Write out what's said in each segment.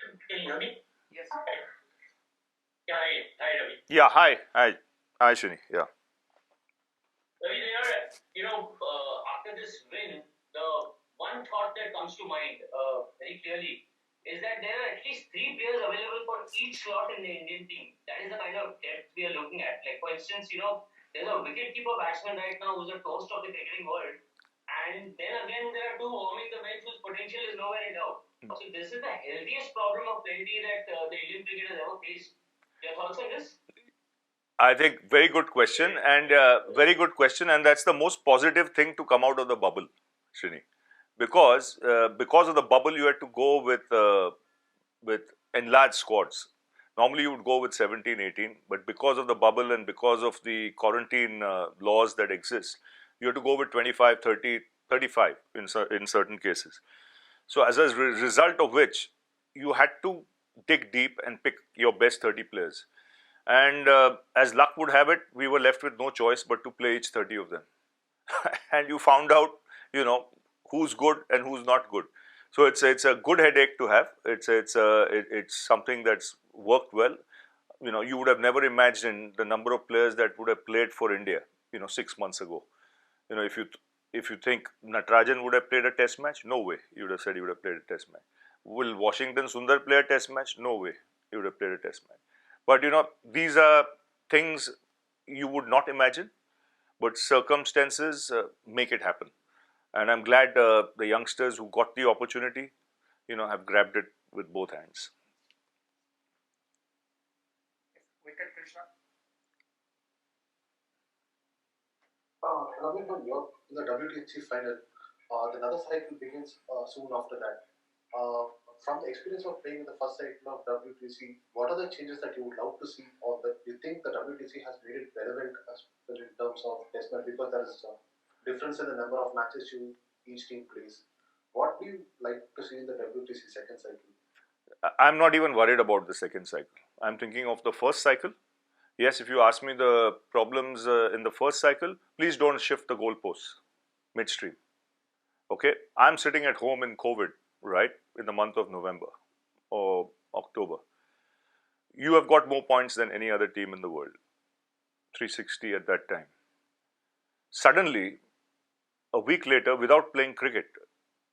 Can you hear me? Yes. Yeah, hi, Ravi. Yeah, hi, Shini. Yeah. Ravi, after this win, the one thought that comes to mind very clearly is that there are at least three players available for each slot in the Indian team. That is the kind of depth we are looking at. Like, for instance, there's a wicket-keeper batsman right now who's a toast of the cricketing world. And then again, there are two warming the bench whose potential is nowhere in doubt. So this is the healthiest problem of plenty that the Indian cricket has ever faced. Your thoughts on this? I think very good question, and that's the most positive thing to come out of the bubble, Shini, because of the bubble you had to go with enlarged squads. Normally you would go with 17, 18, but because of the bubble and because of the quarantine laws that exist, you have to go with 25, 30, 35 in certain cases. So as a result of which, you had to dig deep and pick your best 30 players. And as luck would have it, we were left with no choice but to play each 30 of them. And you found out, you know, who's good and who's not good. So it's a good headache to have. It's something that's worked well. You know, you would have never imagined the number of players that would have played for India, 6 months ago. You know, if you think Natarajan would have played a test match, no way. You would have said he would have played a test match. Will Washington Sundar play a test match? No way. He would have played a test match. But these are things you would not imagine, but circumstances make it happen. And I'm glad the youngsters who got the opportunity, have grabbed it with both hands. Wicket Krishna. Ravi, in the WTC final, another cycle begins soon after that. From the experience of playing in the first cycle of WTC, what are the changes that you would love to see, or that you think the WTC has made it relevant as well in terms of test match, because there is a difference in the number of matches each team plays. What do you like to see in the WTC second cycle? I'm not even worried about the second cycle. I'm thinking of the first cycle. Yes, if you ask me the problems in the first cycle, please don't shift the goalposts midstream. Okay, I'm sitting at home in COVID, right, in the month of November or October. You have got more points than any other team in the world, 360 at that time. Suddenly, a week later, without playing cricket,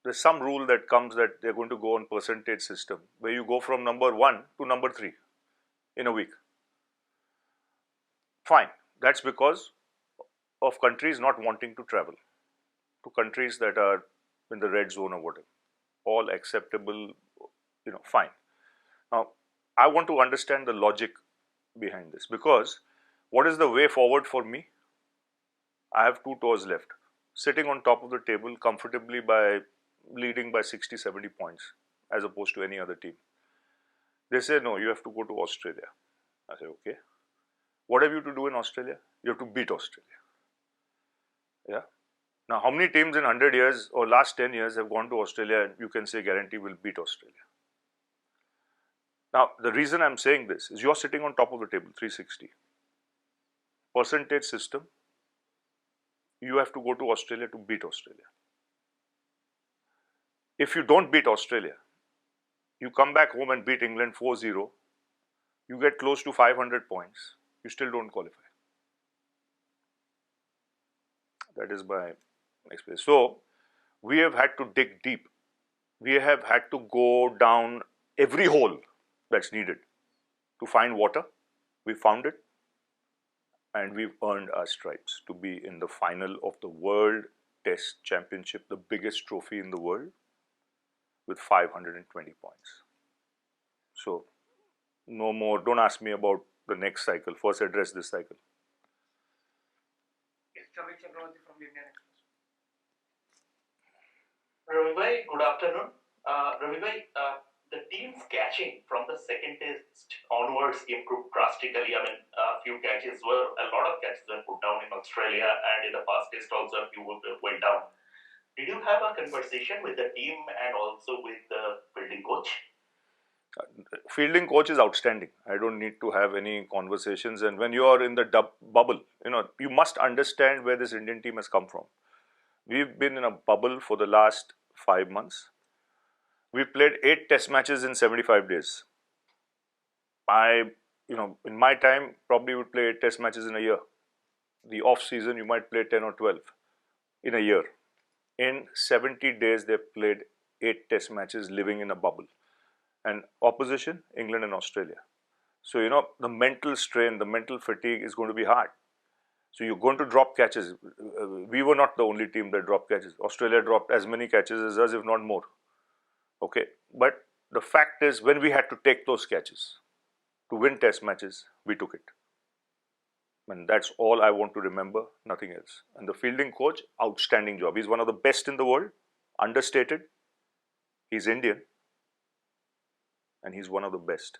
there's some rule that comes that they're going to go on percentage system, where you go from number 1 to number 3 in a week. Fine, that's because of countries not wanting to travel to countries that are in the red zone or whatever. All acceptable, fine. Now, I want to understand the logic behind this, because what is the way forward for me? I have 2 tours left, sitting on top of the table comfortably by leading by 60, 70 points as opposed to any other team. They say, no, you have to go to Australia. I say, okay. What have you to do in Australia? You have to beat Australia. Yeah. Now, how many teams in 100 years or last 10 years have gone to Australia and you can say guarantee will beat Australia? Now, the reason I'm saying this is you're sitting on top of the table, 360. Percentage system, you have to go to Australia to beat Australia. If you don't beat Australia, you come back home and beat England 4-0, you get close to 500 points, you still don't qualify. That is my experience. So, we have had to dig deep. We have had to go down every hole that's needed to find water. We found it, and we've earned our stripes to be in the final of the World Test Championship, the biggest trophy in the world, with 520 points. So, no more, don't ask me about the next cycle. First, address this cycle. Ravi, good afternoon. Ravi, the team's catching from the second test onwards improved drastically. I mean, a lot of catches were put down in Australia, and in the past test also a few went down. Did you have a conversation with the team and also with the fielding coach? Fielding coach is outstanding. I don't need to have any conversations. And when you are in the bubble, you must understand where this Indian team has come from. We've been in a bubble for the last 5 months. We played 8 test matches in 75 days. In my time, probably would play 8 test matches in a year. The off season, you might play 10 or 12 in a year. In 70 days, they played 8 test matches living in a bubble. And opposition, England and Australia. So, the mental strain, the mental fatigue is going to be hard. So you're going to drop catches. We were not the only team that dropped catches. Australia dropped as many catches as us, if not more. Okay, but the fact is, when we had to take those catches to win test matches, we took it. And that's all I want to remember, nothing else. And the fielding coach, outstanding job. He's one of the best in the world, understated. He's Indian, and he's one of the best.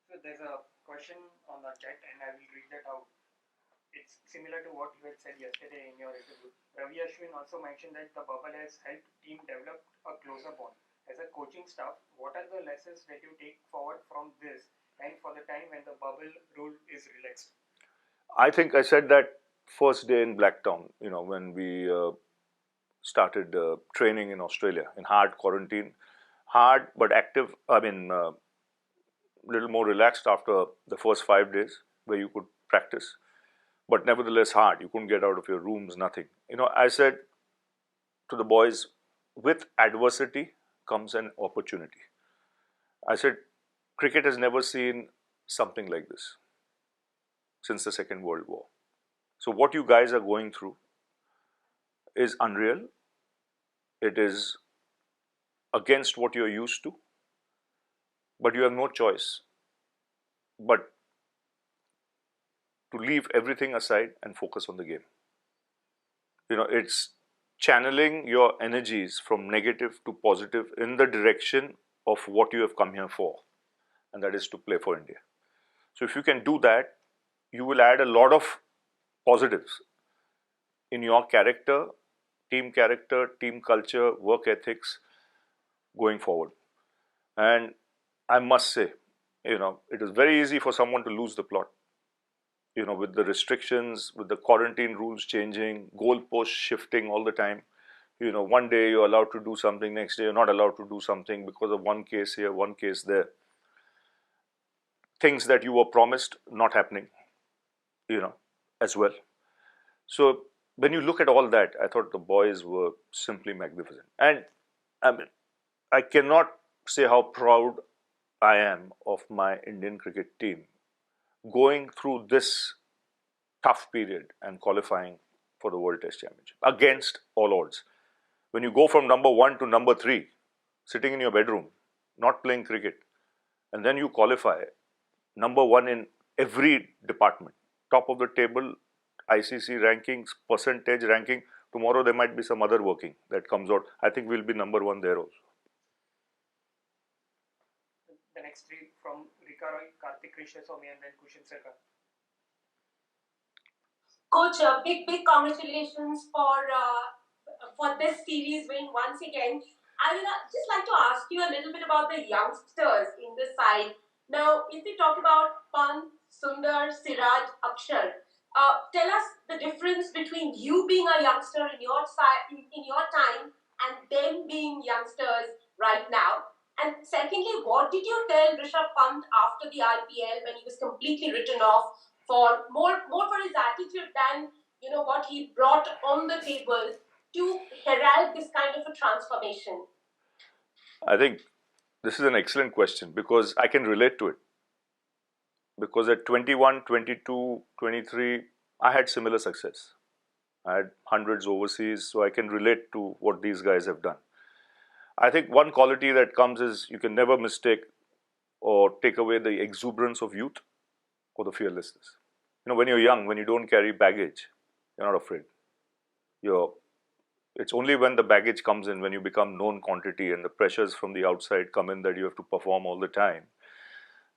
So there's a question on the chat, and I will read that out. It's similar to what you had said yesterday in your interview. Ravi Ashwin also mentioned that the bubble has helped team develop a closer bond. As a coaching staff, what are the lessons that you take forward from this and for the time when the bubble rule is relaxed? I think I said that first day in Blacktown, when we started training in Australia in hard quarantine. Hard but active, little more relaxed after the first 5 days where you could practice, but nevertheless hard. You couldn't get out of your rooms, nothing. I said to the boys, with adversity comes an opportunity. I said, cricket has never seen something like this since the Second World War. So what you guys are going through is unreal. It is against what you're used to, but you have no choice but to leave everything aside and focus on the game. It's channeling your energies from negative to positive in the direction of what you have come here for, and that is to play for India. So if you can do that, you will add a lot of positives in your character, team culture, work ethics going forward. And I must say, it is very easy for someone to lose the plot. With the restrictions, with the quarantine rules changing, goalposts shifting all the time. One day you're allowed to do something, next day you're not allowed to do something because of one case here, one case there. Things that you were promised not happening, as well. So when you look at all that, I thought the boys were simply magnificent. And I cannot say how proud I am of my Indian cricket team going through this tough period and qualifying for the World Test Championship against all odds. When you go from number 1 to number 3, sitting in your bedroom, not playing cricket, and then you qualify number 1 in every department, top of the table, ICC rankings, percentage ranking. Tomorrow there might be some other working that comes out. I think we'll be number 1 there also. The next three from Rika Roy, Karthik Krishnaswamy, and then Kushin Sarkar. Coach, big congratulations for this series win once again. I would just like to ask you a little bit about the youngsters in the side. Now, if we talk about Pant, Sundar, Siraj, Akshar, tell us the difference between you being a youngster in your time and them being youngsters right now. And secondly, what did you tell Rishabh Pant after the IPL when he was completely written off for more for his attitude than what he brought on the table to herald this kind of a transformation? I think this is an excellent question because I can relate to it. Because at 21, 22, 23, I had similar success. I had hundreds overseas, so I can relate to what these guys have done. I think one quality that comes is you can never mistake or take away the exuberance of youth or the fearlessness. When you're young, when you don't carry baggage, you're not afraid. It's only when the baggage comes in, when you become known quantity and the pressures from the outside come in that you have to perform all the time.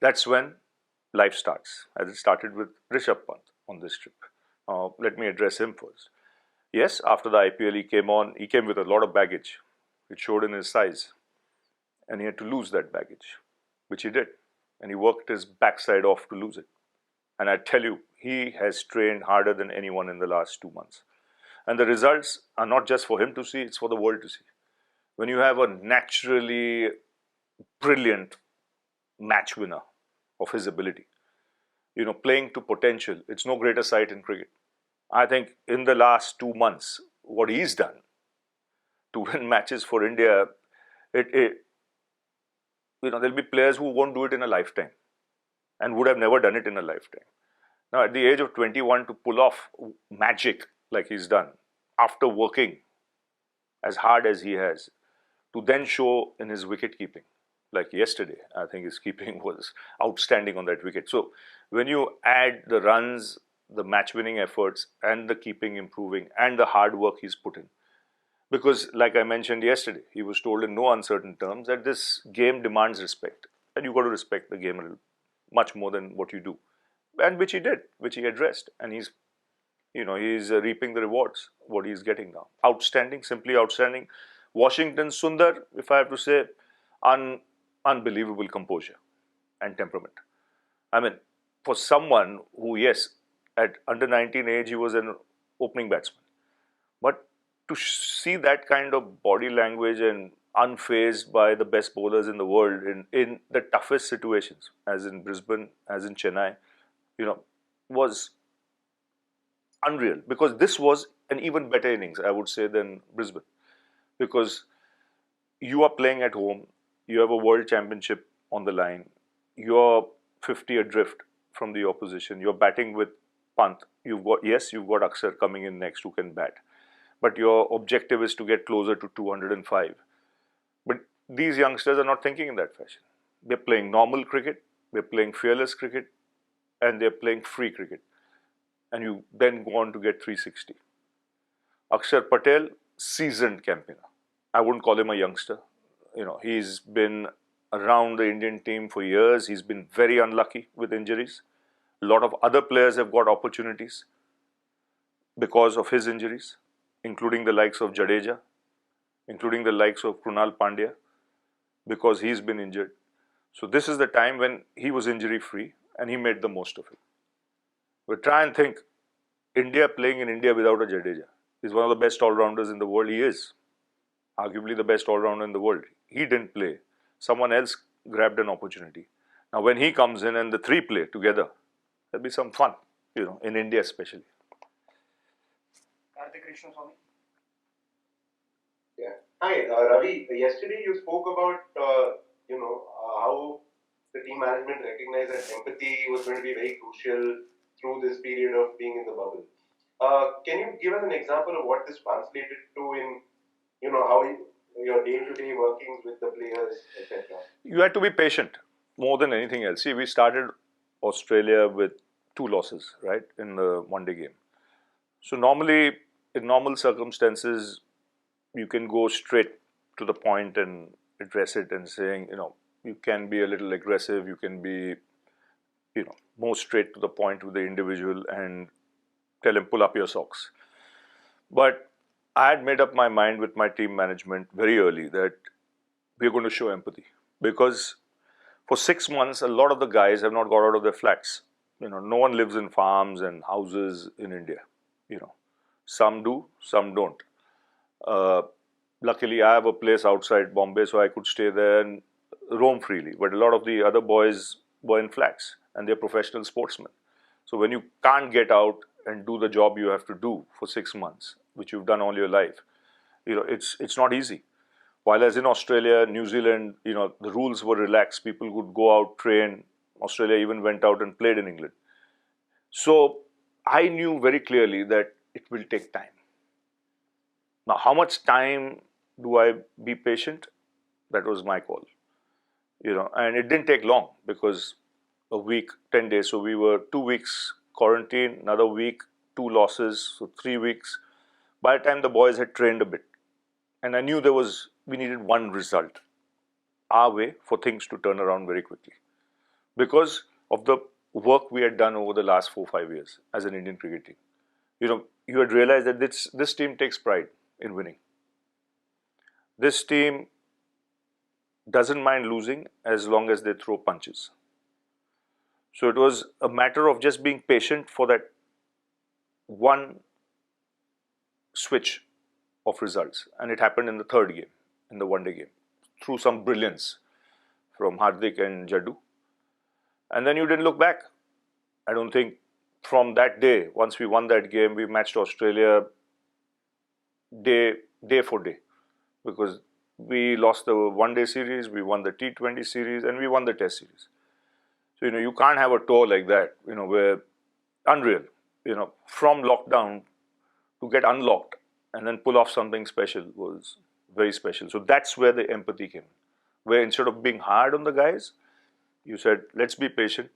That's when life starts, as it started with Rishabh Pant on this trip. Let me address him first. Yes, after the IPL he came with a lot of baggage. It showed in his size. And he had to lose that baggage, which he did. And he worked his backside off to lose it. And I tell you, he has trained harder than anyone in the last 2 months. And the results are not just for him to see, it's for the world to see. when you have a naturally brilliant match winner of his ability, playing to potential, it's no greater sight in cricket. I think in the last 2 months, what he's done to win matches for India, it there'll be players who won't do it in a lifetime and would have never done it in a lifetime. Now, at the age of 21, to pull off magic like he's done, after working as hard as he has, to then show in his wicket keeping, like yesterday, I think his keeping was outstanding on that wicket. So, when you add the runs, the match winning efforts, and the keeping improving, and the hard work he's put in, because, like I mentioned yesterday, he was told in no uncertain terms that this game demands respect, and you've got to respect the game a little, much more than what you do, and which he did, which he addressed, and he's reaping the rewards. What he's getting now, outstanding, simply outstanding. Washington Sundar, if I have to say, unbelievable composure and temperament. I mean, for someone who, yes, at under 19 age, he was an opening batsman, but to see that kind of body language and unfazed by the best bowlers in the world in the toughest situations, as in Brisbane, as in Chennai, was unreal. Because this was an even better innings, I would say, than Brisbane. Because you are playing at home, you have a world championship on the line, you're 50 adrift from the opposition, you're batting with Pant. You've got Akshar coming in next who can bat, but your objective is to get closer to 205. But these youngsters are not thinking in that fashion. They're playing normal cricket, they're playing fearless cricket, and they're playing free cricket. And you then go on to get 360. Akshar Patel, seasoned campaigner. I wouldn't call him a youngster. He's been around the Indian team for years. He's been very unlucky with injuries. A lot of other players have got opportunities because of his injuries, including the likes of Jadeja, including the likes of Krunal Pandya, because he's been injured. So this is the time when he was injury free and he made the most of it. But try and think, India playing in India without a Jadeja is one of the best all-rounders in the world. He is arguably the best all-rounder in the world. He didn't play. Someone else grabbed an opportunity. Now when he comes in and the three play together, there'll be some fun, in India especially. Yeah. Hi, Ravi. Yesterday you spoke about how the team management recognized that empathy was going to be very crucial through this period of being in the bubble. Can you give us an example of what this translated to in how your day-to-day workings with the players, etc.? You had to be patient more than anything else. See, we started Australia with 2 losses, right, in the one-day game. So normally, in normal circumstances, you can go straight to the point and address it and saying, you can be a little aggressive, you can be, more straight to the point with the individual and tell him, pull up your socks. But I had made up my mind with my team management very early that we're going to show empathy. Because for 6 months, a lot of the guys have not got out of their flats. No one lives in farms and houses in India. Some do, some don't. Luckily, I have a place outside Bombay, so I could stay there and roam freely. But a lot of the other boys were in flats, and they're professional sportsmen. So when you can't get out and do the job you have to do for 6 months, which you've done all your life, it's not easy. While as in Australia, New Zealand, the rules were relaxed. People could go out, train. Australia even went out and played in England. So I knew very clearly that it will take time. Now, how much time do I be patient? That was my call. And it didn't take long because a week, 10 days. So we were 2 weeks quarantine, another week, 2 losses, so 3 weeks. By the time the boys had trained a bit, and I knew we needed one result, our way, for things to turn around very quickly. Because of the work we had done over the last 4-5 years as an Indian cricket team. You had realized that this team takes pride in winning. This team doesn't mind losing as long as they throw punches. So it was a matter of just being patient for that one switch of results. And it happened in the third game. in the one-day game through some brilliance from Hardik and Jaddu. And then you didn't look back. I don't think from that day, once we won that game, we matched Australia day for day, because we lost the one-day series, we won the T20 series, and we won the Test series. So, you can't have a tour like that, where unreal, from lockdown to get unlocked and then pull off something special was very special. So that's where the empathy came, where instead of being hard on the guys, you said, let's be patient,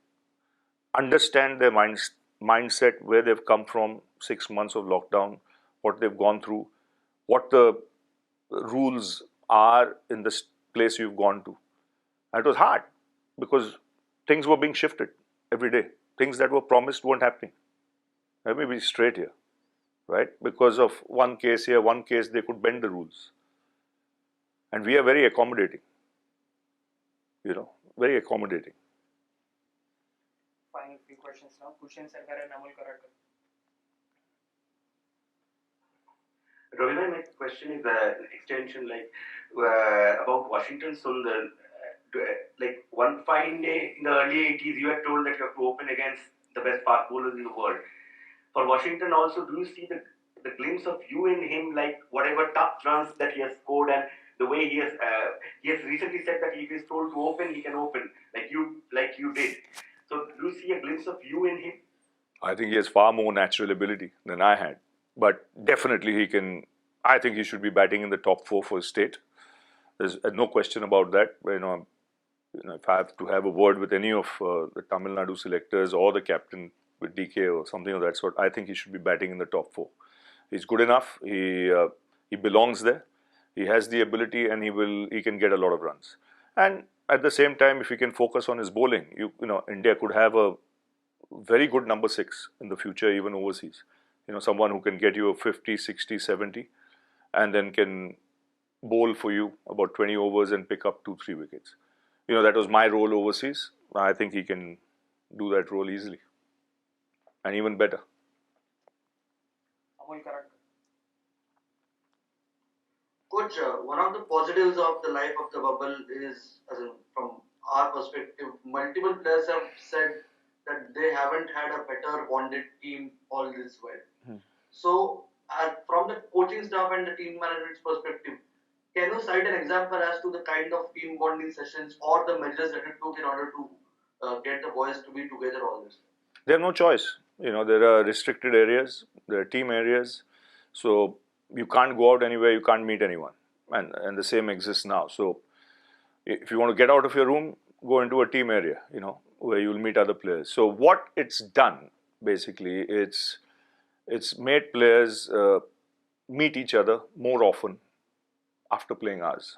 understand their mindset, where they've come from, 6 months of lockdown, what they've gone through, what the rules are in this place you've gone to. And it was hard because things were being shifted every day. Things that were promised weren't happening. Let me be straight here, right? Because of one case here, one case, they could bend the rules. And we are very accommodating, very accommodating. Final few questions now. Kushan Sarkar and Amol Karadkar. Ravi, my question is an extension about Washington Sundar. One fine day in the early 80s, you had told that you have to open against the best fast bowlers in the world. For Washington also, do you see the glimpse of you in him, like whatever tough runs that he has scored, and the way he has recently said that if he is told to open, he can open, like you did. So do you see a glimpse of you in him? I think he has far more natural ability than I had. But definitely he can. I think he should be batting in the top 4 for his state. There's no question about that. If I have to have a word with any of the Tamil Nadu selectors or the captain with DK or something of that sort, I think he should be batting in the top 4. He's good enough. He belongs there. He has the ability, and he can get a lot of runs. And at the same time, if he can focus on his bowling, India could have a very good number 6 in the future, even overseas. Someone who can get you a 50, 60, 70, and then can bowl for you about 20 overs and pick up 2-3 wickets. That was my role overseas. I think he can do that role easily, and even better. Amol Karadkar. Coach, one of the positives of the life of the bubble is, from our perspective, multiple players have said that they haven't had a better bonded team all this while. So, from the coaching staff and the team management's perspective, can you cite an example as to the kind of team bonding sessions or the measures that you took in order to get the boys to be together all this? They have no choice. There are restricted areas, there are team areas. So you can't go out anywhere, you can't meet anyone. And the same exists now. So if you want to get out of your room, go into a team area, where you'll meet other players. So what it's done, basically, it's made players meet each other more often after playing hours.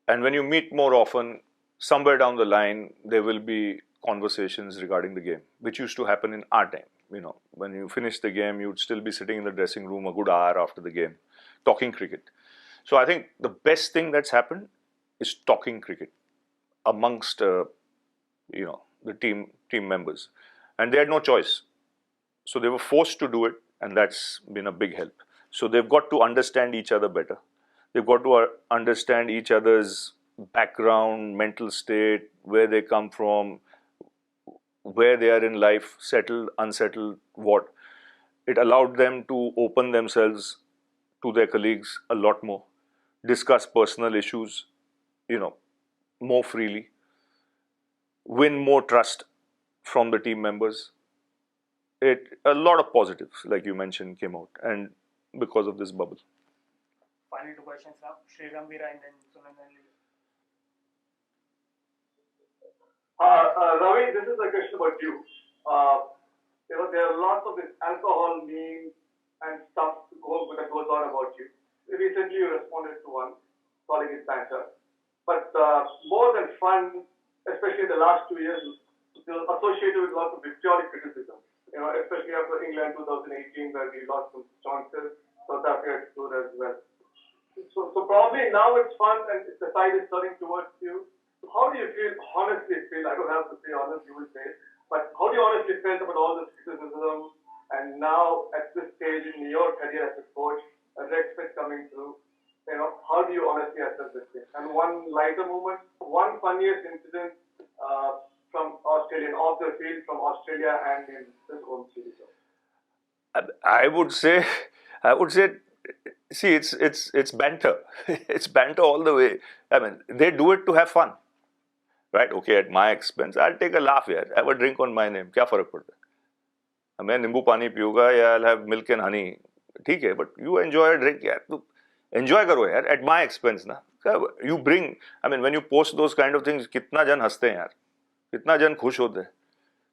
And when you meet more often, somewhere down the line, there will be conversations regarding the game, which used to happen in our time. When you finish the game, you'd still be sitting in the dressing room a good hour after the game, talking cricket. So I think the best thing that's happened is talking cricket amongst, the team members. And they had no choice. So they were forced to do it, and that's been a big help. So they've got to understand each other better. They've got to understand each other's background, mental state, where they come from, where they are in life, settled, unsettled, what. It allowed them to open themselves to their colleagues a lot more, discuss personal issues, more freely, win more trust from the team members. A lot of positives, like you mentioned, came out, and because of this bubble. Final 2 questions now. Sriram Veera and then Sunandan. Ravi, this is a question about you. There are lots of this alcohol memes and stuff that goes on about you. Recently, you responded to one, calling it banter. But more than fun, especially in the last 2 years, it was associated with lots of vitriolic criticism. Especially after England 2018, where we lost some chances, South Africa stood as well. So probably now it's fun and the tide is turning towards you. How do you honestly feel, I don't have to say honest, you will say, but how do you honestly feel about all this criticism, and now at this stage in your career as a coach, respect coming through, how do you honestly assess this thing? And one lighter moment, one funniest incident from Australian off the field from Australia and in this home series. I would say, I would say, see, it's banter. It's banter all the way. I mean, they do it to have fun, right? Okay, at my expense, I'll take a laugh here. Have a drink on my name. क्या फर्क पड़ता है? मैं नींबू पानी पीऊंगा या I'll have milk and honey. ठीक है, but you enjoy a drink यार. तो enjoy करो यार. At my expense ना. You bring. I mean, when you post those kind of things, कितना जन हंसते हैं यार. कितना जन खुश होते हैं.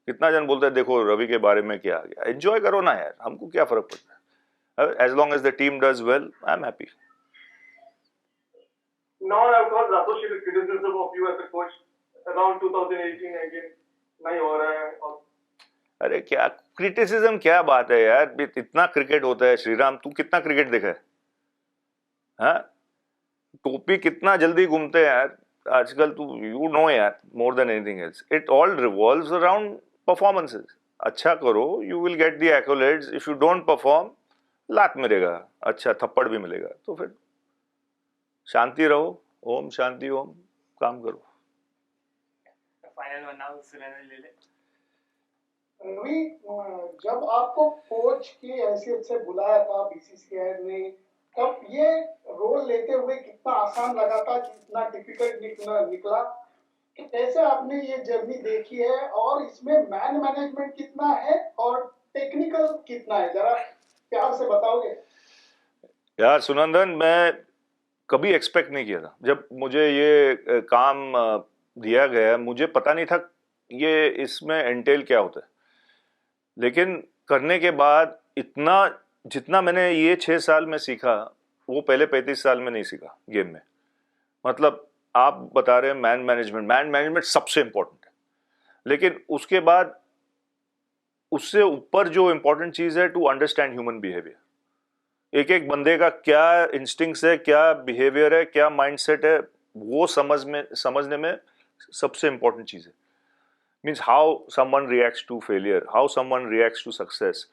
कितना जन बोलते हैं देखो रवि के बारे में क्या आ गया. Enjoy करो ना यार. हमको क्या फर्क पड़ता है. As long as the team does well, I'm happy. Now I've got associated criticism of you as a coach around 2018 again. नहीं हो रहा है और अरे क्या क्रिटिसिज्म क्या बात है यार. इतना क्रिकेट होता है श्रीराम. तू कितना क्रिकेट देखा है? हाँ, टोपी कितना जल्दी घूमते हैं यार आजकल. तू यू नो यार more than anything else. It all revolves around performances. अच्छा करो, you will get the accolades. If you don't perform, लात मिलेगा, अच्छा थप्पड़ भी मिलेगा. तो फिर शांति रहो. ओम शांति ओम. काम करो. फाइनल वन नाउ सुरेंद्र ले ले. रवि, जब आपको कोच की हैसियत से बुलाया था बीसीसीआई ने, तब ये रोल लेते हुए कितना आसान लगा था, कितना डिफिकल्ट निकला, कैसे आपने ये जर्नी देखी है और इसमें मैन मैनेजमेंट कितना है और टेक्निकल कितना है, जरा प्यार से बताओगे? यार सुनंदन, मैं कभी एक्सपेक्ट नहीं किया था. जब मुझे ये काम दिया गया, मुझे पता नहीं था ये इसमें एंटेल क्या होता है. लेकिन करने के बाद इतना जितना मैंने ये 6 साल में सीखा, वो पहले 35 साल में नहीं सीखा गेम में. मतलब आप बता रहे हैं मैन मैनेजमेंट सबसे इंपॉर्टेंट है. लेकिन उसके बाद उससे ऊपर जो इंपॉर्टेंट चीज है, टू अंडरस्टैंड ह्यूमन बिहेवियर. एक एक बंदे का क्या इंस्टिंक्ट्स है, क्या बिहेवियर है, क्या माइंडसेट है, वो समझने में सबसे इंपॉर्टेंट चीज है. Means how someone reacts to failure, how someone reacts to success,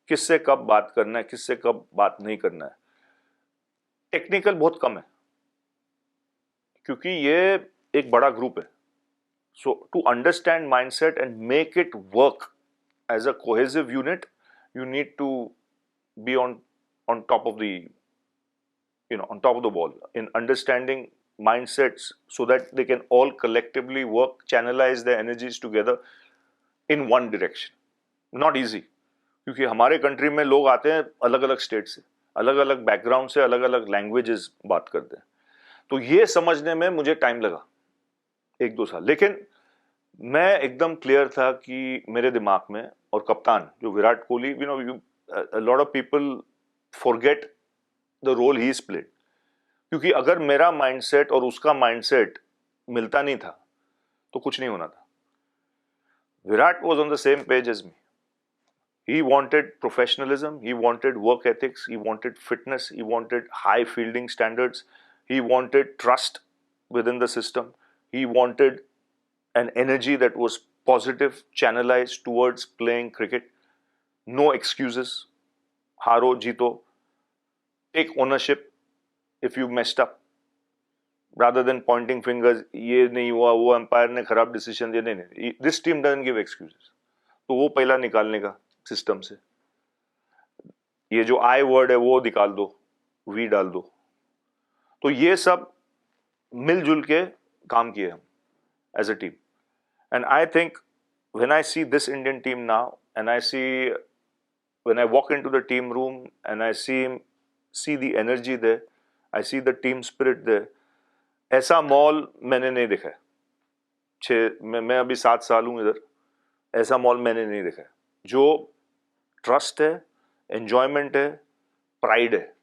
किससे कब बात करना है, किससे कब बात नहीं करना है. टेक्निकल बहुत कम है क्योंकि ये एक बड़ा ग्रुप है. So to understand mindset and make it work as a cohesive unit, you need to be on top of the on top of the ball in understanding mindsets so that they can all collectively work, channelize their energies together in one direction. Not easy, क्योंकि हमारे country में लोग आते हैं अलग अलग state से, अलग अलग बैकग्राउंड से, अलग अलग लैंग्वेजेस बात करते हैं. तो ये समझने में मुझे टाइम लगा 1-2 साल. लेकिन मैं एकदम क्लियर था कि मेरे दिमाग में, और कप्तान जो Virat Kohli, a lot of people forget the role he's played. क्योंकि अगर मेरा माइंडसेट और उसका माइंडसेट मिलता नहीं था तो कुछ नहीं होना था. Virat was on the same page as me. He wanted professionalism, he wanted work ethics, he wanted fitness, he wanted high fielding standards, he wanted trust within the system, he wanted an energy that was positive, channelized towards playing cricket. No excuses. Haro, jeeto. Take ownership if you messed up. Rather than pointing fingers, ये नहीं हुआ, वो empire ने खराब decision दिया. नहीं. This team doesn't give excuses. तो वो पहला निकालने का सिस्टम से. ये जो I word है वो निकाल दो, V डाल दो. तो ये सब मिलजुल के काम किए हम as a team. And I think when I see this Indian team now, and when I walk into the team room and I see the energy there, I see the team spirit there, ऐसा mall मैंने नहीं देखा है. मैं अभी 7 साल हूँ इधर, ऐसा मॉल मैंने नहीं देखा है. जो ट्रस्ट है, एंजॉयमेंट है, प्राइड है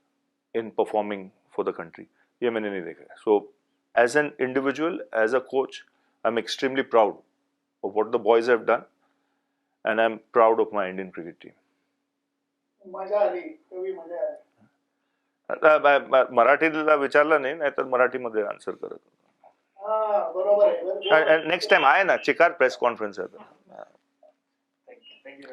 in performing for the country, ये मैंने नहीं देखा है. So as an individual, as a coach, I am extremely proud of what the boys have done, and I'm proud of my Indian cricket team. मजा आली, कभी मजा आली. मराठीला विचारला नाही तर मराठीमध्ये आन्सर करत. बरोबर आहे. नेक्स्ट टाइम आहे ना, चिकार प्रेस कॉन्फरन्स आहे. Thank you.